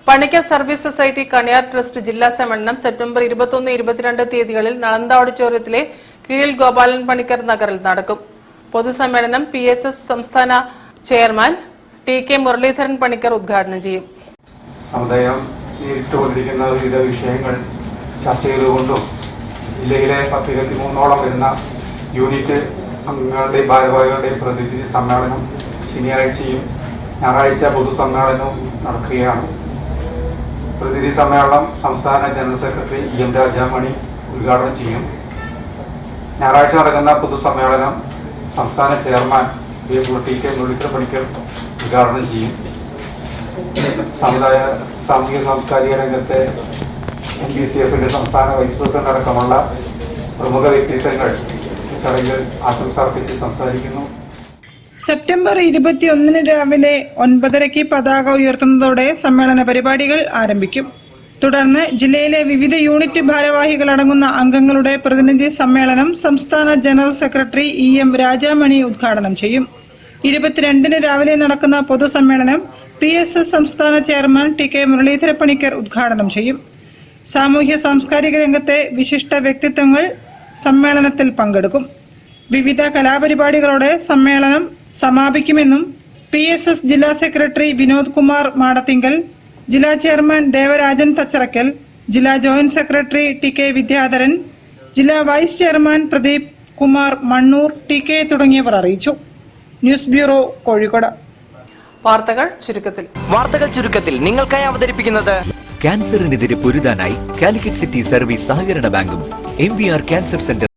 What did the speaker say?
Panicker service society Kaniyar trust ജില്ലാ സമ്മേളനം September 21-22 തീയതികളിൽ നളന്ദ ഓഡിറ്റോറിയത്തിലെ കീഴിൽ ഗോപാലൻ പണിക്കർ നഗറിൽ നടക്കും. പൊതുസമ്മേളനം PSS സംസ്ഥാന ചെയർമാൻ TK മുരളീധരൻ പണിക്കർ ഉദ്ഘാടനം ചെയ്യും. സമുദായം നേരിട്ടുകൊണ്ടിരിക്കുന്ന വിവിധ വിഷയങ്ങൾ ചർച്ച ചെയ്തുകൊണ്ടും ജില്ലയിലെ 10-23 വരുന്ന യൂണിറ്റ് അംഗങ്ങളുടെയും ഭാരവാഹികളുടെയും പ്രതിനിധി സമ്മേളനം ശനിയാഴ്ചയും ഞായറാഴ്ച പൊതുസമ്മേളനവും നടക്കുകയാണ്. പ്രതിനിധി സമ്മേളനം സംസ്ഥാന ജനറൽ സെക്രട്ടറി EM രാജാമണി ഉദ്ഘാടനം ചെയ്യും. ഞായറാഴ്ച നടക്കുന്ന പൊതുസമ്മേളനം സംസ്ഥാന ചെയർമാൻ TK മുരളീധരൻ പണിക്കർ ഉദ്ഘാടനം ചെയ്യും. സാമൂഹിക സാംസ്കാരിക രംഗത്തെ NBCF സംസ്ഥാന വൈസ് പ്രസിഡന്റ് അടക്കമുള്ള പ്രമുഖ വ്യക്തിത്വങ്ങൾ ചടങ്ങിൽ ആശംസ അർപ്പിച്ച് സംസാരിക്കുന്നു. സെപ്റ്റംബർ 21 രാവിലെ 9:30 പതാക ഉയർത്തുന്നതോടെ സമ്മേളന പരിപാടികൾ ആരംഭിക്കും. തുടർന്ന് ജില്ലയിലെ വിവിധ യൂണിറ്റ് ഭാരവാഹികൾ അടങ്ങുന്ന അംഗങ്ങളുടെ പ്രതിനിധി സമ്മേളനം സംസ്ഥാന ജനറൽ സെക്രട്ടറി EM രാജാമണി ഉദ്ഘാടനം ചെയ്യും. 22 രാവിലെ നടക്കുന്ന പൊതുസമ്മേളനം PSS സംസ്ഥാന ചെയർമാൻ TK മുരളീധരൻ പണിക്കർ ഉദ്ഘാടനം ചെയ്യും. സാമൂഹ്യ സാംസ്കാരിക രംഗത്തെ വിശിഷ്ട വ്യക്തിത്വങ്ങൾ സമ്മേളനത്തിൽ പങ്കെടുക്കും. വിവിധ കലാപരിപാടികളോടെ സമ്മേളനം സമാപിക്കുമെന്നും PSS ജില്ലാ സെക്രട്ടറി വിനോദ് കുമാർ മാടത്തിങ്കൽ, ജില്ലാ ചെയർമാൻ ദേവരാജൻ തച്ചറക്കൽ, ജില്ലാ ജോയിന്റ് സെക്രട്ടറി TK വിദ്യാധരൻ, ജില്ലാ vice chairman Pradeep Kumar Mannur, TK തുടങ്ങിയവർ അറിയിച്ചു. News bureau, Kozhikode. വാർത്തകൾ ചുരുക്കത്തിൽ നിങ്ങൾക്കായി അവതരിപ്പിക്കുന്നത് ക്യാൻസറിനെതിരെ പൊരുതാനായി കാലിക്കറ്റ് സിറ്റി സർവീസ് സഹകരണ ബാങ്കും MVR ക്യാൻസർ സെന്റർ